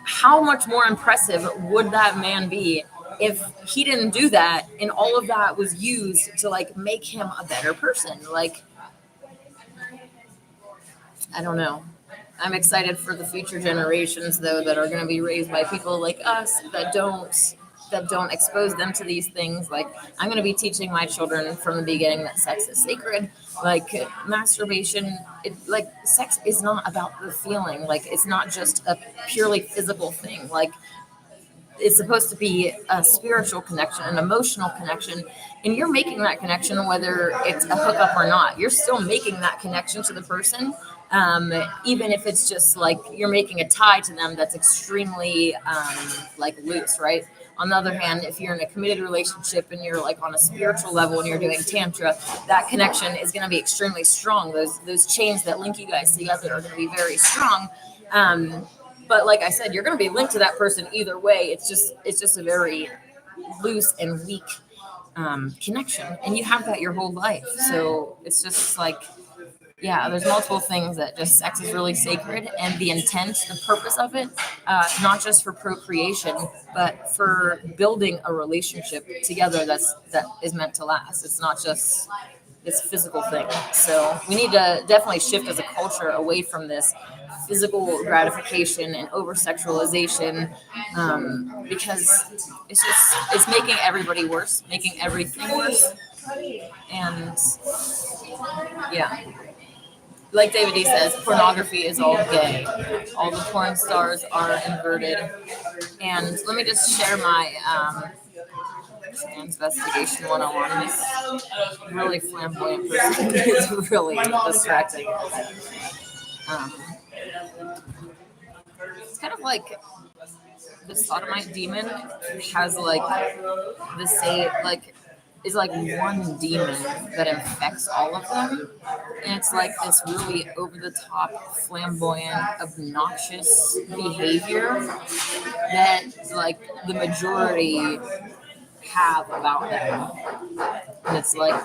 How much more impressive would that man be if he didn't do that and all of that was used to like make him a better person? Like, I don't know. I'm excited for the future generations though that are going to be raised by people like us that don't expose them to these things. Like, I'm going to be teaching my children from the beginning that sex is sacred. Like masturbation, like sex is not about the feeling. Like, it's not just a purely physical thing. Like, it's supposed to be a spiritual connection, an emotional connection, and you're making that connection whether it's a hookup or not. You're still making that connection to the person, even if it's just like you're making a tie to them that's extremely like loose, right? On the other hand, if you're in a committed relationship and you're like on a spiritual level and you're doing tantra, that connection is going to be extremely strong. Those chains that link you guys together are going to be very strong. But like I said, you're going to be linked to that person either way. It's just a very loose and weak connection, and you have that your whole life. So it's just like, yeah, there's multiple things that just sex is really sacred, and the intent, the purpose of it, not just for procreation, but for building a relationship together that is meant to last. It's not just this physical thing. So we need to definitely shift as a culture away from this physical gratification and over sexualization, because it's making everybody worse, making everything worse, and yeah. Like David D says, pornography is all gay. All the porn stars are inverted. And let me just share my investigation 101. This really flamboyant person is really distracting. It's kind of like the sodomite demon has like the same like is like one demon that infects all of them, and it's like this really over the top, flamboyant, obnoxious behavior that like the majority have about them, and it's like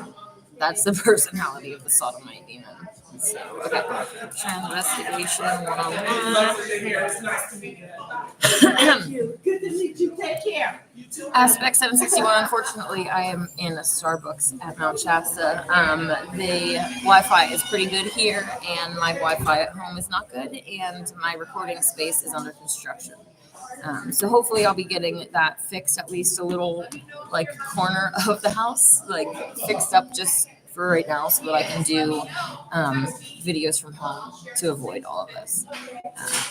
that's the personality of the sodomite demon. So, okay. Investigation 101. Good to meet you. Take care. Aspect 761. Unfortunately, I am in a Starbucks at Mount Shasta. The Wi-Fi is pretty good here, and my Wi-Fi at home is not good, and my recording space is under construction. So hopefully, I'll be getting that fixed, at least a little like corner of the house, like fixed up just for right now, so that I can do videos from home to avoid all of this.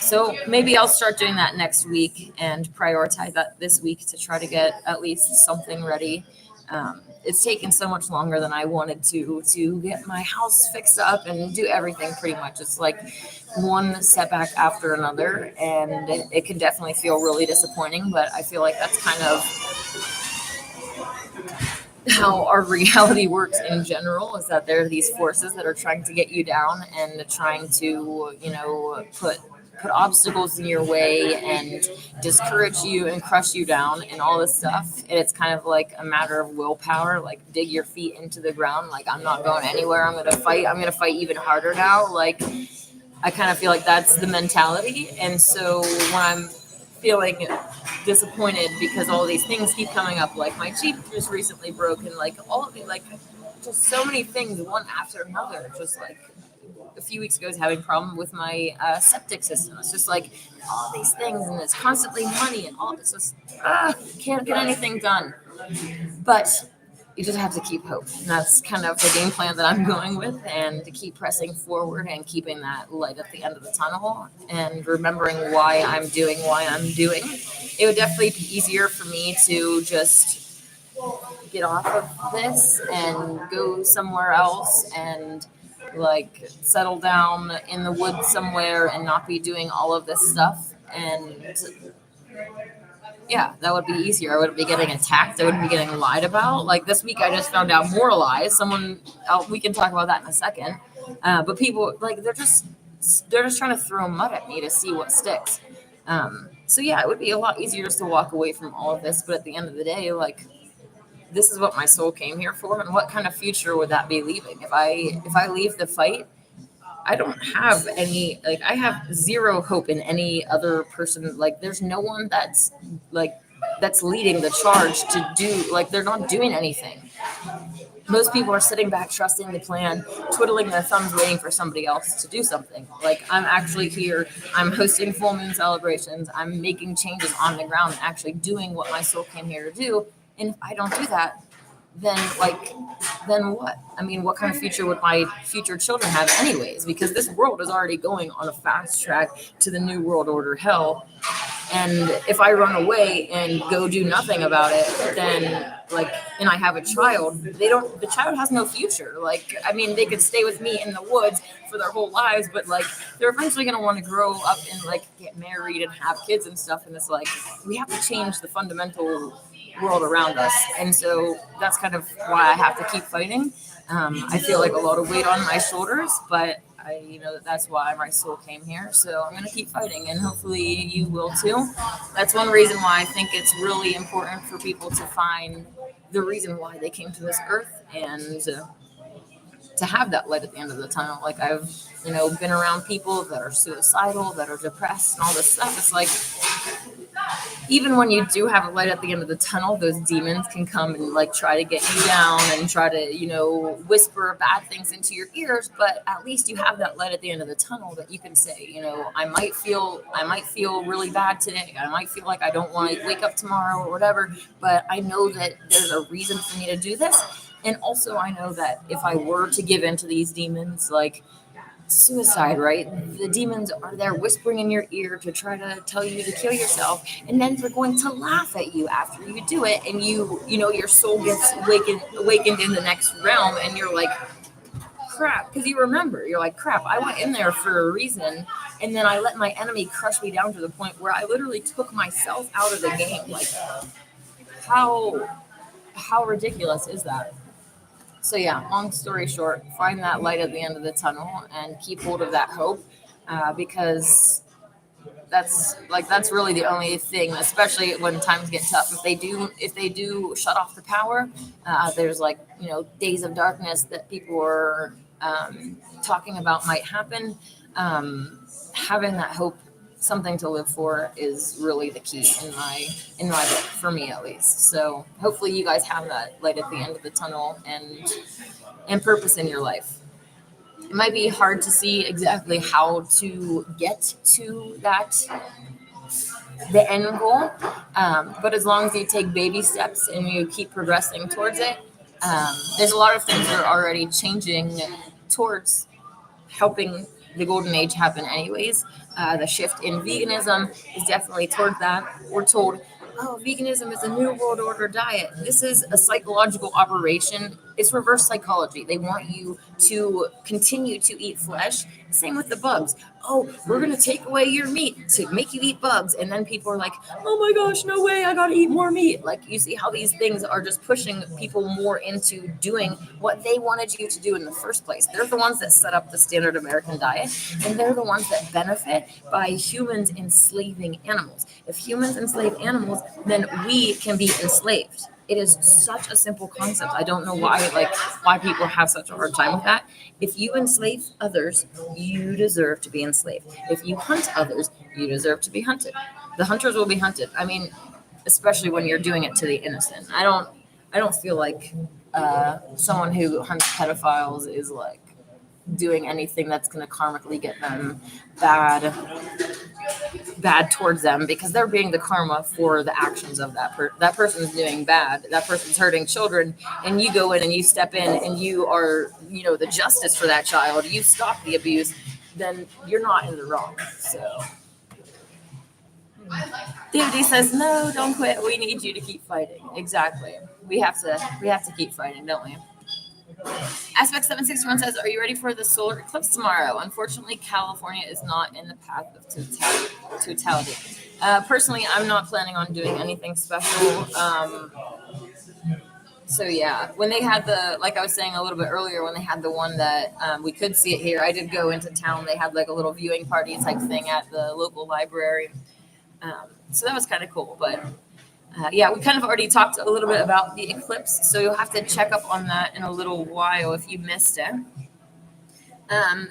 So maybe I'll start doing that next week and prioritize that this week to try to get at least something ready. It's taken so much longer than I wanted to get my house fixed up and do everything pretty much. It's like one setback after another, and it can definitely feel really disappointing. But I feel like that's kind of how our reality works in general, is that there are these forces that are trying to get you down and trying to, put obstacles in your way and discourage you and crush you down and all this stuff. And it's kind of like a matter of willpower, like dig your feet into the ground. Like, I'm not going anywhere. I'm going to fight. I'm going to fight even harder now. Like, I kind of feel like that's the mentality. And so when I'm feeling disappointed because all these things keep coming up, like my Jeep just recently broke, and like all of it, like just so many things one after another. Just like a few weeks ago, I was having a problem with my septic system. It's just like all these things, and it's constantly money, and all this just can't get anything done. But you just have to keep hope. And that's kind of the game plan that I'm going with, and to keep pressing forward and keeping that light at the end of the tunnel and remembering why I'm doing. It would definitely be easier for me to just get off of this and go somewhere else and like settle down in the woods somewhere and not be doing all of this stuff. And yeah, that would be easier. I wouldn't be getting attacked. I wouldn't be getting lied about. Like this week, I just found out more lies. We can talk about that in a second. But people, like, they're just trying to throw mud at me to see what sticks. So yeah, it would be a lot easier just to walk away from all of this. But at the end of the day, like, this is what my soul came here for, and what kind of future would that be leaving? If I leave the fight, I don't have any, like, I have zero hope in any other person. Like, there's no one that's leading the charge to do, like, they're not doing anything. Most people are sitting back, trusting the plan, twiddling their thumbs, waiting for somebody else to do something. Like, I'm actually here. I'm hosting full moon celebrations. I'm making changes on the ground, actually doing what my soul came here to do. And if I don't do that, then what? I mean, what kind of future would my future children have anyways? Because this world is already going on a fast track to the new world order hell. And if I run away and go do nothing about it, then and I have a child, the child has no future. Like, I mean, they could stay with me in the woods for their whole lives, but like, they're eventually going to want to grow up and like get married and have kids and stuff. And it's like, we have to change the fundamental world around us. And so that's kind of why I have to keep fighting. I feel like a lot of weight on my shoulders, but that's why my soul came here. So I'm going to keep fighting, and hopefully you will too. That's one reason why I think it's really important for people to find the reason why they came to this earth, and to have that light at the end of the tunnel. Like, I've been around people that are suicidal, that are depressed, and all this stuff. It's like, even when you do have a light at the end of the tunnel, those demons can come and like try to get you down and try to whisper bad things into your ears. But at least you have that light at the end of the tunnel that you can say, I might feel really bad today. I might feel like I don't want to wake up tomorrow or whatever, but I know that there's a reason for me to do this. And also, I know that if I were to give in to these demons, like suicide, right? The demons are there whispering in your ear to try to tell you to kill yourself, and then they're going to laugh at you after you do it, and your soul gets awakened in the next realm, and you're like, crap, because you're like, crap, I went in there for a reason, and then I let my enemy crush me down to the point where I literally took myself out of the game. Like, how ridiculous is that? So yeah, long story short, find that light at the end of the tunnel and keep hold of that hope, because that's really the only thing, especially when times get tough. If they do shut off the power, there's days of darkness that people are talking about might happen. Having that hope, something to live for, is really the key in my book, for me at least. So hopefully you guys have that light at the end of the tunnel and purpose in your life. It might be hard to see exactly how to get to the end goal, but as long as you take baby steps and you keep progressing towards it, there's a lot of things that are already changing towards helping the golden age happen anyways. The shift in veganism is definitely toward that. We're told, oh, veganism is a new world order diet. This is a psychological operation. It's reverse psychology. They want you to continue to eat flesh. Same with the bugs. Oh, we're going to take away your meat to make you eat bugs. And then people are like, oh my gosh, no way, I got to eat more meat. Like, you see how these things are just pushing people more into doing what they wanted you to do in the first place. They're the ones that set up the standard American diet, and they're the ones that benefit by humans enslaving animals. If humans enslave animals, then we can be enslaved. It is such a simple concept. I don't know why people have such a hard time with that. If you enslave others, you deserve to be enslaved. If you hunt others, you deserve to be hunted. The hunters will be hunted. I mean, especially when you're doing it to the innocent. I don't feel like someone who hunts pedophiles is like doing anything that's going to karmically get them bad towards them, because they're being the karma for the actions of that person's doing bad. That person's hurting children, and you go in and you step in and you are, the justice for that child. You stop the abuse, then you're not in the wrong. So DOD says, no, don't quit. We need you to keep fighting. Exactly. We have to keep fighting, don't we? Aspect 761 says, are you ready for the solar eclipse tomorrow? Unfortunately, California is not in the path of totality. Personally, I'm not planning on doing anything special. So yeah, when they had like I was saying a little bit earlier, when they had the one that we could see it here, I did go into town. They had like a little viewing party type thing at the local library. So that was kind of cool. But yeah, we kind of already talked a little bit about the eclipse, so you'll have to check up on that in a little while if you missed it.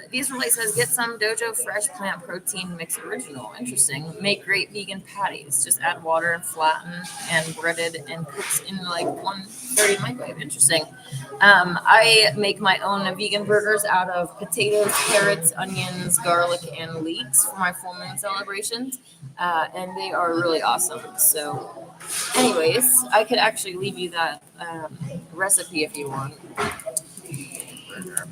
These Relate says, get some Dojo Fresh Plant Protein Mix Original. Interesting. Make great vegan patties. Just add water and flatten and breaded and cooked in like 130 microwave. Interesting. I make my own vegan burgers out of potatoes, carrots, onions, garlic, and leeks for my full moon celebrations. And they are really awesome. So anyways, I could actually leave you that recipe if you want. Burger.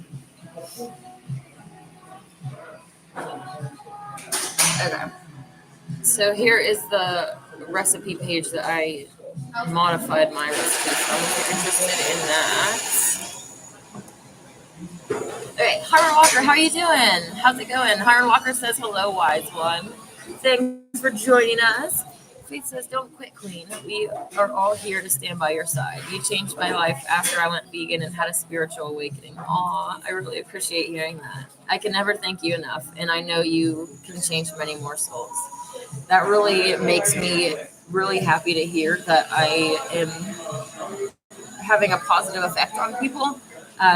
Okay. So here is the recipe page that I modified my recipe from, if you're interested in that. All right, Hiram Walker, how are you doing? How's it going? Hiram Walker says, hello, wise one. Thanks for joining us. Faith says, don't quit, Queen. We are all here to stand by your side. You changed my life after I went vegan and had a spiritual awakening. Aw, I really appreciate hearing that. I can never thank you enough, and I know you can change many more souls. That really makes me really happy to hear that I am having a positive effect on people.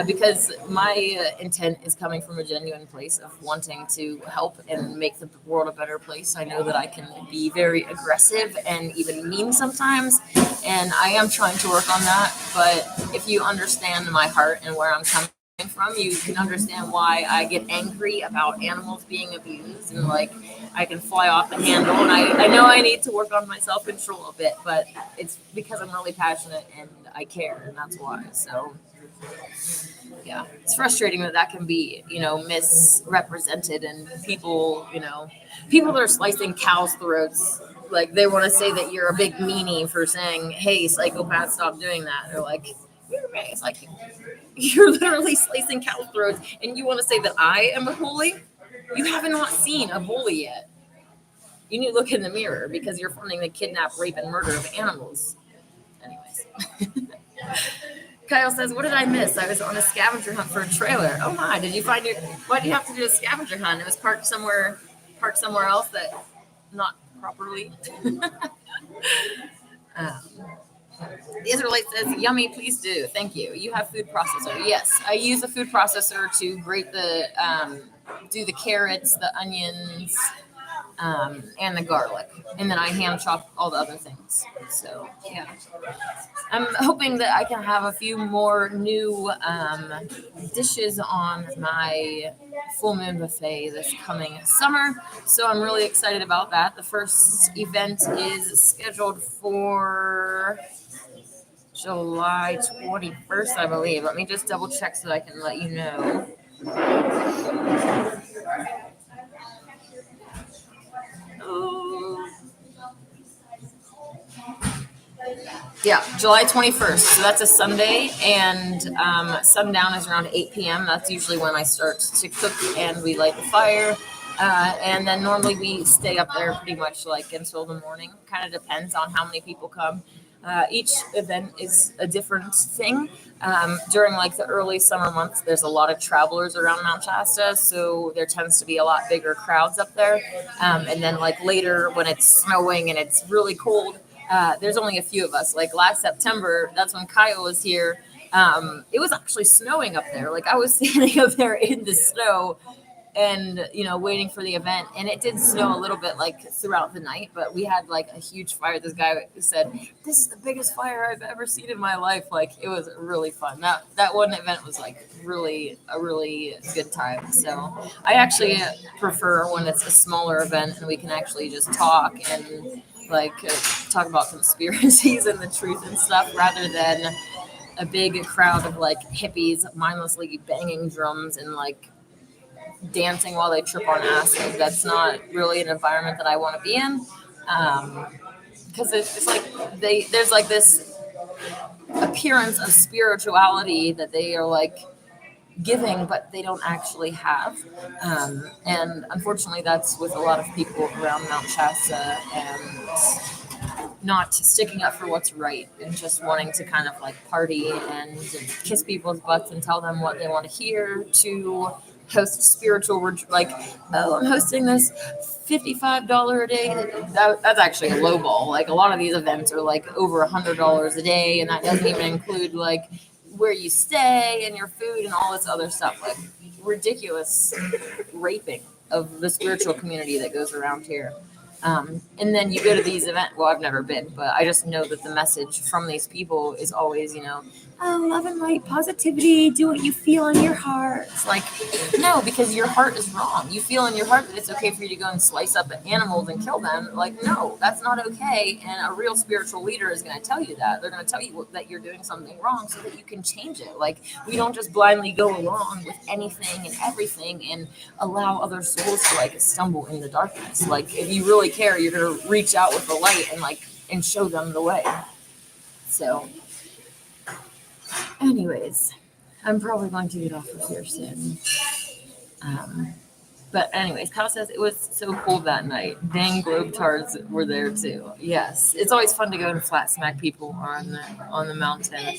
Because my intent is coming from a genuine place of wanting to help and make the world a better place. I know that I can be very aggressive and even mean sometimes, and I am trying to work on that. But if you understand my heart and where I'm coming from, you can understand why I get angry about animals being abused, and like I can fly off the handle. And I know I need to work on my self-control a bit, but it's because I'm really passionate and I care, and that's why. So yeah, it's frustrating that can be, misrepresented, and people that are slicing cows' throats, like they want to say that you're a big meanie for saying, hey, psychopath, stop doing that. They're like, it's like you're literally slicing cows' throats, and you want to say that I am a bully? You haven't not seen a bully yet. You need to look in the mirror, because you're funding the kidnap, rape, and murder of animals. Anyways. Kyle says, what did I miss? I was on a scavenger hunt for a trailer. Oh my, did you find your, why do you have to do a scavenger hunt? It was parked somewhere else that not properly. The Israelite says, "Yummy, please do. Thank you. You have food processor." Yes, I use a food processor to grate do the carrots, the onions, and the garlic, and then I hand chop all the other things. So yeah, I'm hoping that I can have a few more new dishes on my full moon buffet this coming summer. So I'm really excited about that. The first event is scheduled for July 21st, I believe. Let me just double check so that I can let you know. Oh. Yeah, July 21st. So that's a Sunday, and sundown is around 8 p.m. That's usually when I start to cook and we light the fire. And then normally we stay up there pretty much like until the morning. Kind of depends on how many people come. Each event is a different thing. During like the early summer months, there's a lot of travelers around Mount Shasta, so there tends to be a lot bigger crowds up there. And then like later when it's snowing and it's really cold, there's only a few of us. Like last September, that's when Kyle was here. It was actually snowing up there. Like I was standing up there in the snow and waiting for the event, and it did snow a little bit like throughout the night, but we had like a huge fire. This guy said, "This is the biggest fire I've ever seen in my life." Like it was really fun. That one event was like really a really good time. So I actually prefer when it's a smaller event and we can actually just talk and like talk about conspiracies and the truth and stuff, rather than a big crowd of like hippies mindlessly banging drums and like dancing while they trip on acid. That's not really an environment that I want to be in, because it's like there's like this appearance of spirituality that they are like giving, but they don't actually have. And unfortunately, that's with a lot of people around Mount Shasta, and not sticking up for what's right and just wanting to kind of like party and kiss people's butts and tell them what they want to hear, to host spiritual like, oh, I'm hosting this $55 a day. That's actually a low ball. Like a lot of these events are like over $100 a day, and that doesn't even include like where you stay and your food and all this other stuff. Like ridiculous raping of the spiritual community that goes around here. And then you go to these events. Well, I've never been, but I just know that the message from these people is always, oh, love and light, positivity, do what you feel in your heart. It's like, no, because your heart is wrong. You feel in your heart that it's okay for you to go and slice up animals and kill them. Like, no, that's not okay. And a real spiritual leader is going to tell you that. They're going to tell you that you're doing something wrong so that you can change it. Like, we don't just blindly go along with anything and everything and allow other souls to like stumble in the darkness. Like, if you really care, you're going to reach out with the light and show them the way. So anyways, I'm probably going to get off of here soon. But anyways, Kyle says it was so cold that night. Dang, Globetards were there too. Yes, it's always fun to go and flat smack people on the mountain.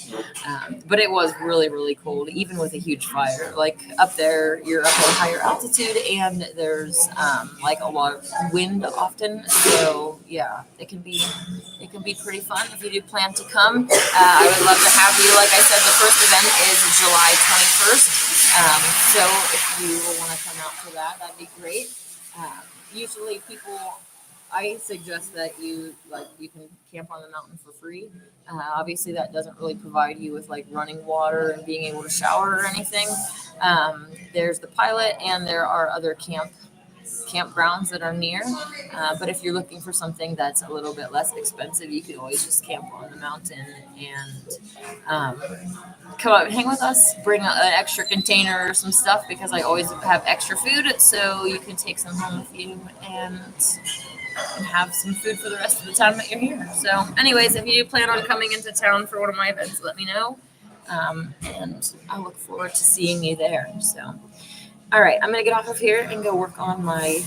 But it was really, really cold, even with a huge fire. Like up there, you're up at a higher altitude, and there's like a lot of wind often. So yeah, it can be pretty fun if you do plan to come. I would love to have you. Like I said, the first event is July 21st. So if you want to come out for that, that'd be great. Usually I suggest that you can camp on the mountain for free. Obviously that doesn't really provide you with like running water and being able to shower or anything. There's the Pilot, and there are other campgrounds that are near. But if you're looking for something that's a little bit less expensive, you can always just camp on the mountain and come up and hang with us. Bring an extra container or some stuff, because I always have extra food, so you can take some home with you and have some food for the rest of the time that you're here. So anyways, if you do plan on coming into town for one of my events, let me know. And I look forward to seeing you there. So all right, I'm going to get off of here and go work on my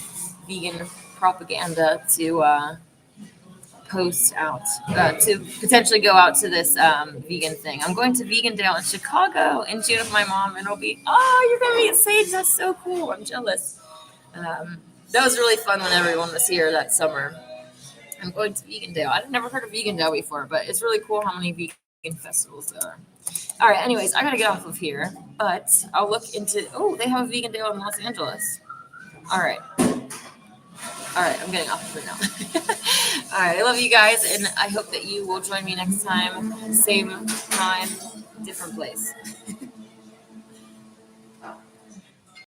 vegan propaganda to post out, to potentially go out to this vegan thing. I'm going to Vegan Dale in Chicago in June with my mom, and it'll be, oh, you're going to meet Sage. That's so cool. I'm jealous. That was really fun when everyone was here that summer. I'm going to Vegandale. I've never heard of Vegandale before, but it's really cool how many vegan festivals there are. All right, anyways, I gotta get off of here, but I'll look into. Oh, they have a Vegandale in Los Angeles. All right. All right, I'm getting off of it now. All right, I love you guys, and I hope that you will join me next time. Same time, different place.